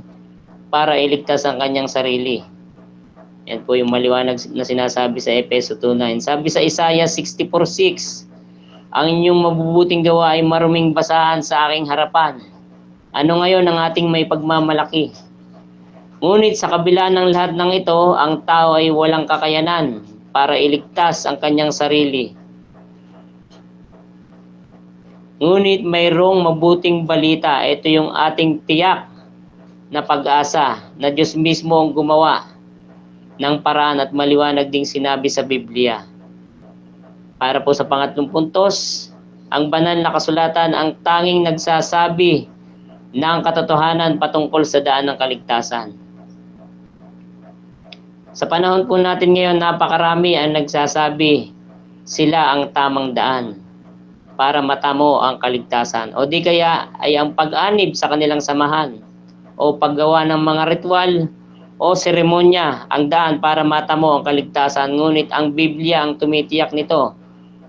para iligtas ang kanyang sarili. Yan po yung maliwanag na sinasabi sa Efeso 2:9. Sabi sa Isaiah 64:6, ang inyong mabubuting gawa ay maruming basahan sa aking harapan. Ano ngayon ang ating may pagmamalaki? Ngunit sa kabila ng lahat ng ito, ang tao ay walang kakayanan para iligtas ang kanyang sarili. Ngunit mayroong mabuting balita. Ito yung ating tiyak na pag-asa na Diyos mismo ang gumawa ng paraan at maliwanag ding sinabi sa Biblia. Para po sa pangatlong puntos, ang banal na kasulatan ang tanging nagsasabi ng katotohanan patungkol sa daan ng kaligtasan. Sa panahon po natin ngayon, napakarami ang nagsasabi sila ang tamang daan para matamo ang kaligtasan. O di kaya ay ang pag-anib sa kanilang samahan o paggawa ng mga ritual o seremonya ang daan para matamo ang kaligtasan. Ngunit ang Biblia ang tumitiyak nito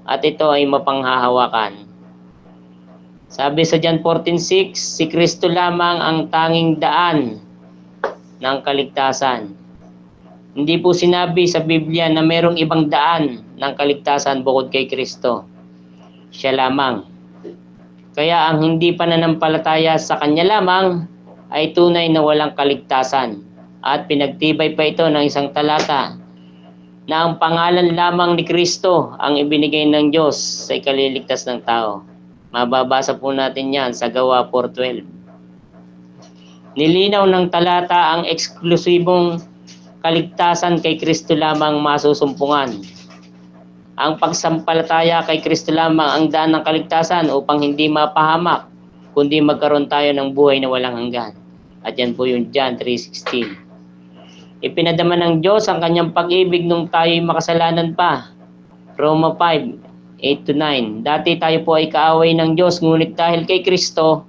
at ito ay mapanghahawakan. Sabi sa John 14:6, si Kristo lamang ang tanging daan ng kaligtasan. Hindi po sinabi sa Biblia na mayroong ibang daan ng kaligtasan bukod kay Kristo. Siya lamang. Kaya ang hindi pananampalataya sa Kanya lamang ay tunay na walang kaligtasan. At pinagtibay pa ito ng isang talata na ang pangalan lamang ni Kristo ang ibinigay ng Diyos sa ikaliligtas ng tao. Mababasa po natin yan sa Gawa 4:12. Nilinaw ng talata ang eksklusibong kaligtasan kay Kristo lamang masusumpungan. Ang pagsampalataya kay Kristo lamang ang daan ng kaligtasan upang hindi mapahamak, kundi magkaroon tayo ng buhay na walang hanggan. At yan po yung John 3:16. Ipinadama ng Diyos ang kanyang pag-ibig nung tayo'y makasalanan pa. Roma 5:8-9. Dati tayo po ay kaaway ng Diyos, ngunit dahil kay Kristo,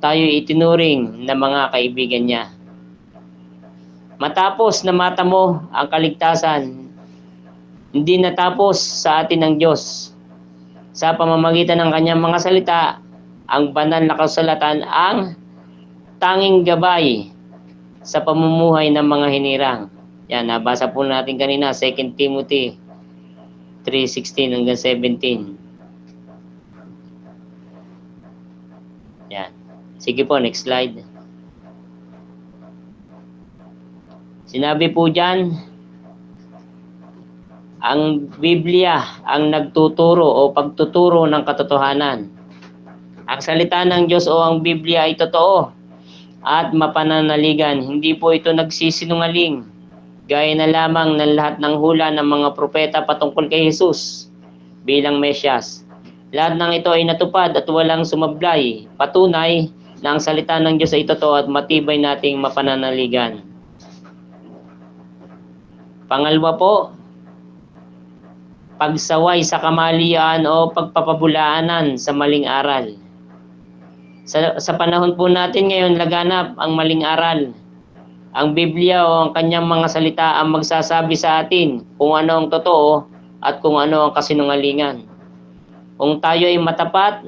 tayo'y itinuring na mga kaibigan niya. Matapos na matamo ang kaligtasan, hindi natapos sa atin ng Diyos. Sa pamamagitan ng kanyang mga salita, ang banal na kasulatan ang tanging gabay sa pamumuhay ng mga hinirang. Yan, nabasa po natin kanina, 2 Timothy 3:16-17. Yan. Sige po, next slide. Sinabi po dyan, ang Biblia ang nagtuturo o pagtuturo ng katotohanan. Ang salita ng Diyos o ang Biblia ay totoo at mapananaligan. Hindi po ito nagsisinungaling. Gaya na lamang ng lahat ng hula ng mga propeta patungkol kay Jesus bilang Mesyas. Lahat ng ito ay natupad at walang sumablay. Patunay na ang salita ng Diyos ay totoo at matibay nating mapananaligan. Pangalawa po, pagsaway sa kamalian o pagpapabulaanan sa maling aral. Sa panahon po natin ngayon, laganap ang maling aral. Ang Biblia o ang kanyang mga salita ang magsasabi sa atin kung ano ang totoo at kung ano ang kasinungalingan. Kung tayo ay matapat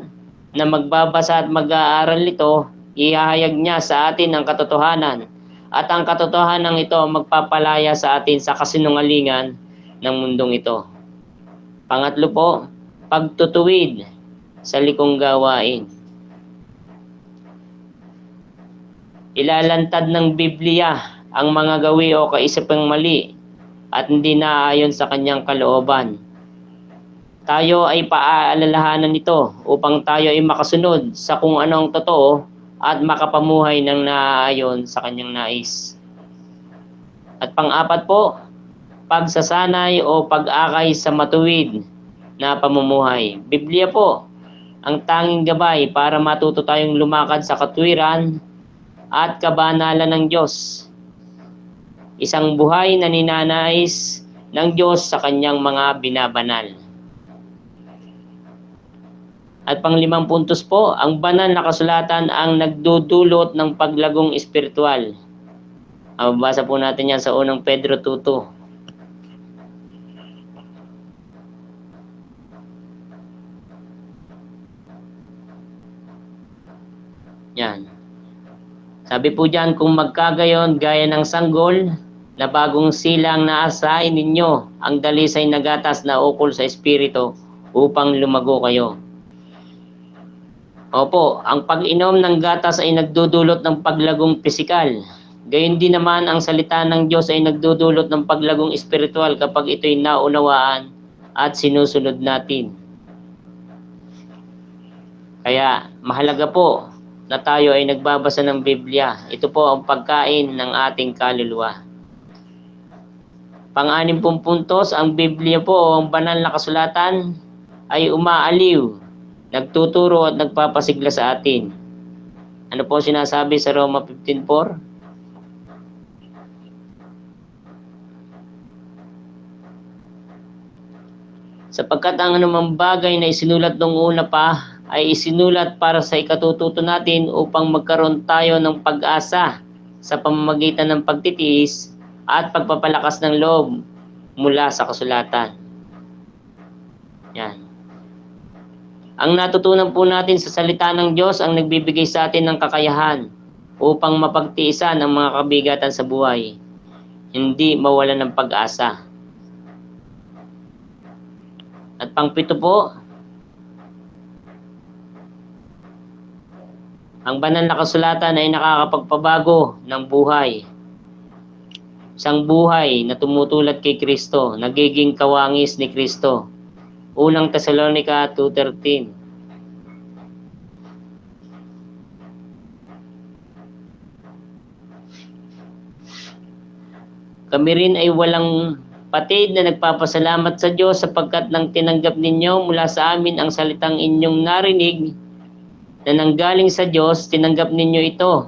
na magbabasa at mag-aaral nito, ihahayag niya sa atin ang katotohanan. At ang katotohanan ito magpapalaya sa atin sa kasinungalingan ng mundong ito. Pangatlo po, pagtutuwid sa likong gawain. Ilalantad ng Biblia ang mga gawi o kaisipang mali at hindi naaayon sa kanyang kalooban. Tayo ay paaalalahanan nito upang tayo ay makasunod sa kung anong totoo at makapamuhay ng naaayon sa kanyang nais. At pang-apat po, pagsasanay o pag-akay sa matuwid na pamumuhay. Biblia po ang tanging gabay para matuto tayong lumakad sa katwiran at kabanalan ng Diyos. Isang buhay na ninanais ng Diyos sa kanyang mga binabanal. At pang-5 puntos po, ang banal na kasulatan ang nagdudulot ng paglagong espiritual. Mababasa po natin yan sa unang Pedro 2:2. Yan. Sabi po dyan, kung magkagayon gaya ng sanggol na bagong silang naasain ninyo ang dalisay na gatas na ukol sa espiritu upang lumago kayo. Opo, ang pag-inom ng gatas ay nagdudulot ng paglagong pisikal. Gayon din naman ang salita ng Diyos ay nagdudulot ng paglagong espiritual kapag ito'y naunawaan at sinusunod natin. Kaya mahalaga po na tayo ay nagbabasa ng Biblia. Ito po ang pagkain ng ating kaluluwa. Pang-6 puntos, ang Biblia po o ang banal na kasulatan ay umaaliw, nagtuturo at nagpapasigla sa atin. Ano po sinasabi sa Roma 15:4? Sapagkat ang anumang bagay na isinulat noong una pa ay isinulat para sa ikatututo natin upang magkaroon tayo ng pag-asa sa pamamagitan ng pagtitiis at pagpapalakas ng loob mula sa kasulatan. Yan. Ang natutunan po natin sa salita ng Diyos ang nagbibigay sa atin ng kakayahan upang mapagtiisan ang mga kabigatan sa buhay, hindi mawalan ng pag-asa. At pang-7 po, ang banal na kasulatan ay nakakapagpabago ng buhay. Isang buhay na tumutulad kay Kristo, nagiging kawangis ni Kristo. Unang Tesalonica 2:13. Kami rin ay walang patid na nagpapasalamat sa Diyos sapagkat nang tinanggap ninyo mula sa amin ang salitang inyong narinig, na nanggaling sa Diyos, tinanggap ninyo ito,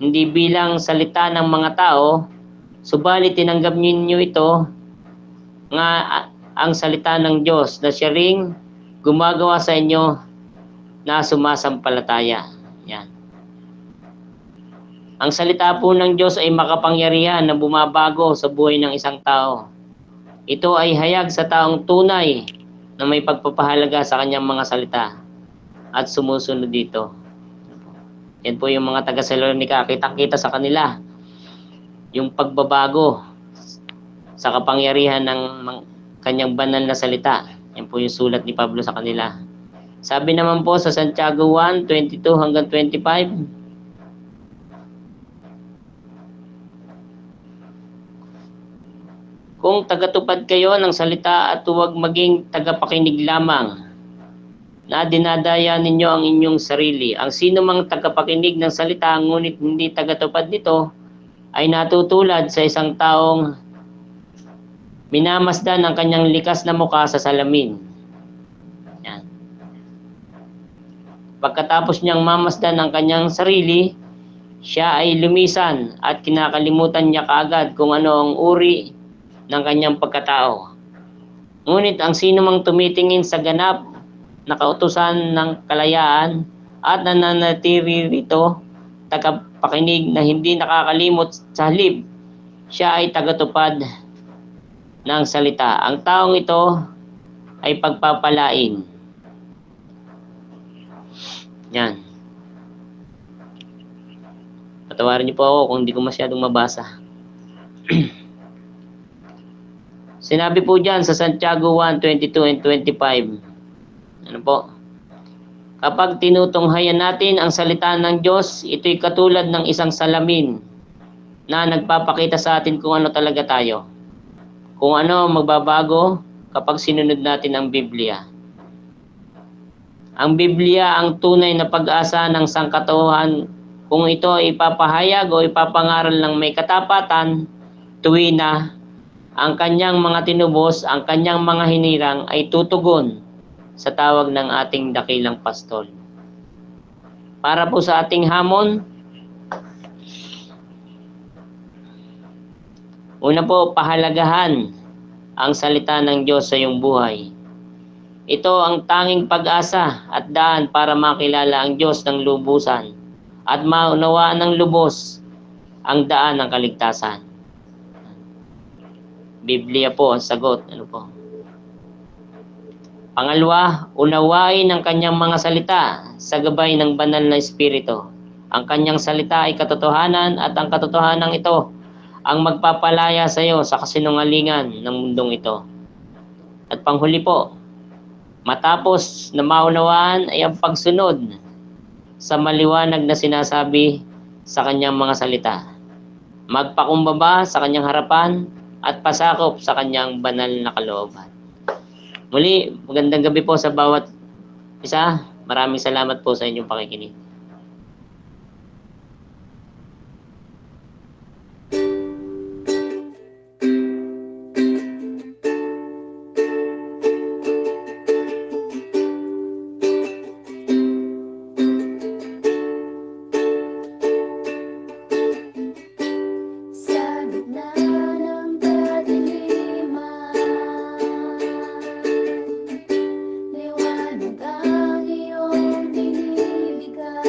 hindi bilang salita ng mga tao, subalit tinanggap ninyo ito nga ang salita ng Diyos na siya ring gumagawa sa inyo na sumasampalataya. Yan. Ang salita po ng Diyos ay makapangyarihan na bumabago sa buhay ng isang tao. Ito ay hayag sa taong tunay na may pagpapahalaga sa kanyang mga salita at sumusunod dito. Yan po yung mga taga-Salonica, kitang-kita sa kanila yung pagbabago sa kapangyarihan ng kanyang banal na salita. Yan po yung sulat ni Pablo sa kanila. Sabi naman po sa Santiago 1:22 hanggang 25, kung tagatupad kayo ng salita at huwag maging tagapakinig lamang, na dinadaya ninyo ang inyong sarili. Ang sino mang tagapakinig ng salita ngunit hindi tagatupad nito ay natutulad sa isang taong minamasdan ang kanyang likas na mukha sa salamin. Yan. Pagkatapos niyang mamasdan ang kanyang sarili, siya ay lumisan at kinakalimutan niya kaagad kung ano ang uri ng kanyang pagkatao. Ngunit ang sino mang tumitingin sa ganap na kautusan ng kalayaan at nananatili rito, tagapakinig na hindi nakakalimot sa halip, siya ay tagatupad ng salita. Ang taong ito ay pagpapalain. Yan. Patawarin niyo po ako kung hindi ko masyadong mabasa. Sinabi po dyan sa Santiago 1:22 and 25. Ano po? Kapag tinutunghayan natin ang salita ng Diyos, ito'y katulad ng isang salamin na nagpapakita sa atin kung ano talaga tayo. Kung ano magbabago kapag sinunod natin ang Biblia. Ang Biblia ang tunay na pag-asa ng sangkatauhan. Kung ito ay ipapahayag o ipapangaral ng may katapatan, tuwina, ang kanyang mga tinubos, ang kanyang mga hinirang ay tutugon sa tawag ng ating dakilang pastol. Para po sa ating hamon, una po, pahalagahan ang salita ng Diyos sa iyong buhay. Ito ang tanging pag-asa at daan para makilala ang Diyos ng lubusan at maunawaan ng lubos ang daan ng kaligtasan. Biblia po ang sagot. Ano po? Pangalawa, unawain ang kanyang mga salita sa gabay ng banal na Espiritu. Ang kanyang salita ay katotohanan at ang katotohanan ito ang magpapalaya sa iyo sa kasinungalingan ng mundong ito. At panghuli po, matapos na maunawaan ay ang pagsunod sa maliwanag na sinasabi sa kanyang mga salita. Magpakumbaba sa kanyang harapan at pasakop sa kanyang banal na kalooban. Muli, magandang gabi po sa bawat isa. Maraming salamat po sa inyong pakikinig. Sa gitna ng kadiliman, liwanag ang iyong binibigay.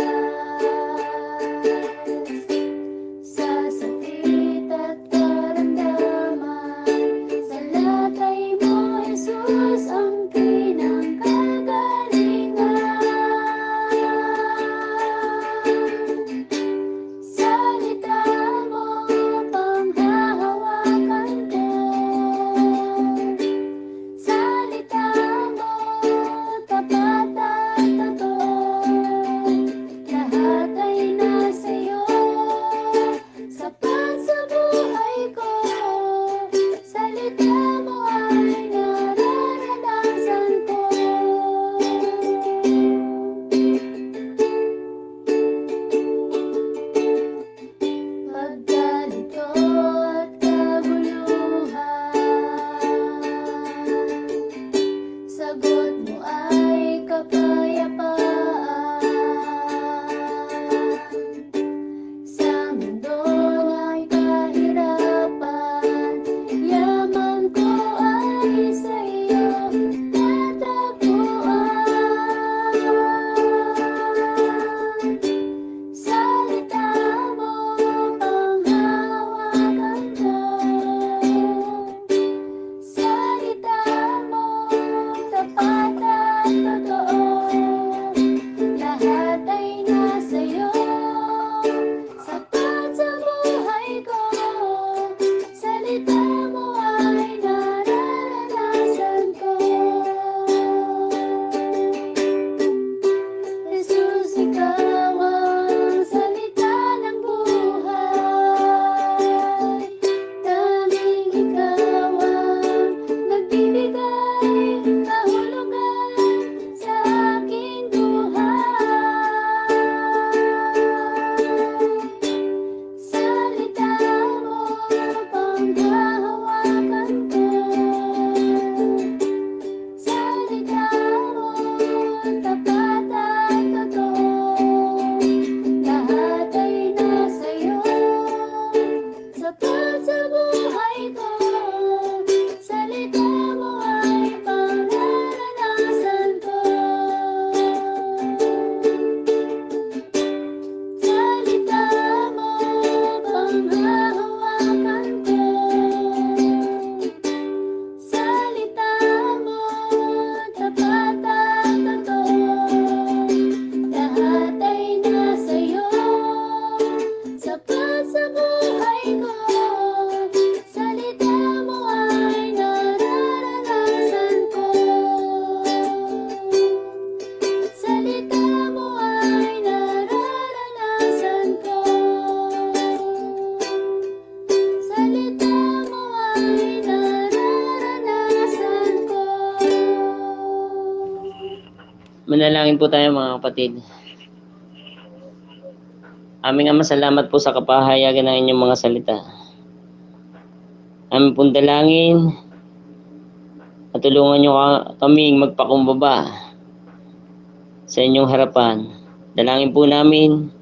Manalangin po tayo mga kapatid. Aming Ama, salamat po sa kapahayagan ng inyong mga salita. Aming pong dalangin at tulungan nyo kaming magpakumbaba sa inyong harapan. Dalangin po namin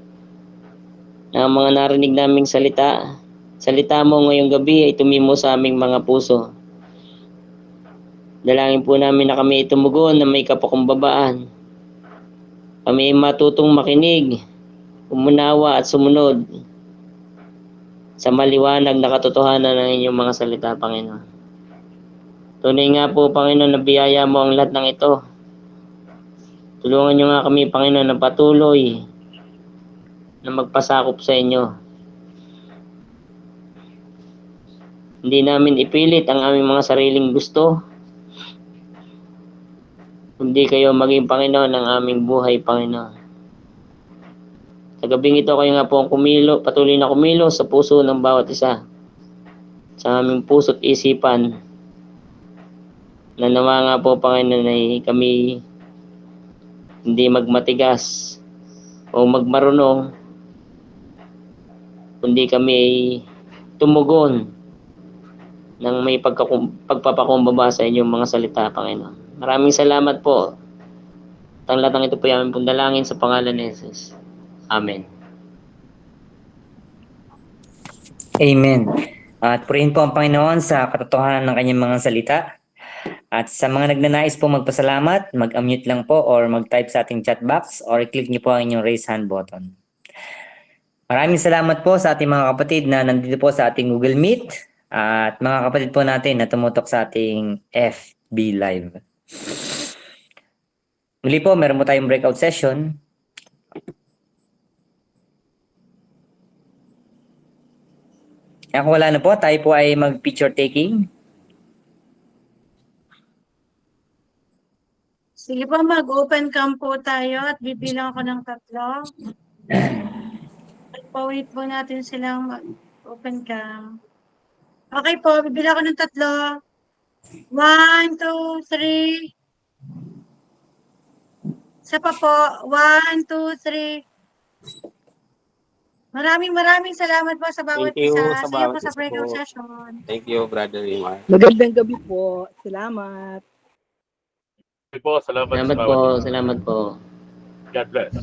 na ang mga narinig naming salita mo ngayong gabi ay tumimo sa aming mga puso. Dalangin po namin na kami tumugon na may kapakumbabaan. Kami ay matutong makinig, umunawa at sumunod sa maliwanag na katotohanan ng inyong mga salita, Panginoon. Tunay nga po, Panginoon, na biyaya mo ang lahat ng ito. Tulungan nyo nga kami, Panginoon, na patuloy na magpasakop sa inyo. Hindi namin ipilit ang aming mga sariling gusto, kundi kayo maging Panginoon ng aming buhay, Panginoon. Sa gabing ito, kayo nga po ang patuloy na kumilo sa puso ng bawat isa. Sa aming puso't isipan, na nawa nga po, Panginoon, ay kami hindi magmatigas o magmarunong, kundi kami ay tumugon ng may pagpapakumbaba sa inyong mga salita, Panginoon. Maraming salamat po. Ang lahat ng ito po ay aming pundalangin sa pangalan ni Jesus. Amen. Amen. At purihin po ang Panginoon sa katotohanan ng kanyang mga salita. At sa mga nagnanais po magpasalamat, mag-unmute lang po or mag-type sa ating chat box or i-click niyo po ang inyong raise hand button. Maraming salamat po sa ating mga kapatid na nandito po sa ating Google Meet at mga kapatid po natin na tumutok sa ating FB Live. Muli po, meron po tayong breakout session. Kung wala na po, tayo po ay mag-picture taking. Sige po, mag-open cam po tayo at bibilang ako ng 3. Pawait po natin silang mag-open cam. Okay po, bibilang ako ng 3. 1, 2, 3. Isa pa po. 1, 2, 3. Maraming salamat po sa bawat Thank you isa. sa See you bawat po sa isa breakout po. session. Thank you, Brother Rimar. Magandang gabi po. Salamat. Po, salamat Salamat sa po, bawat isa. salamat po. God bless.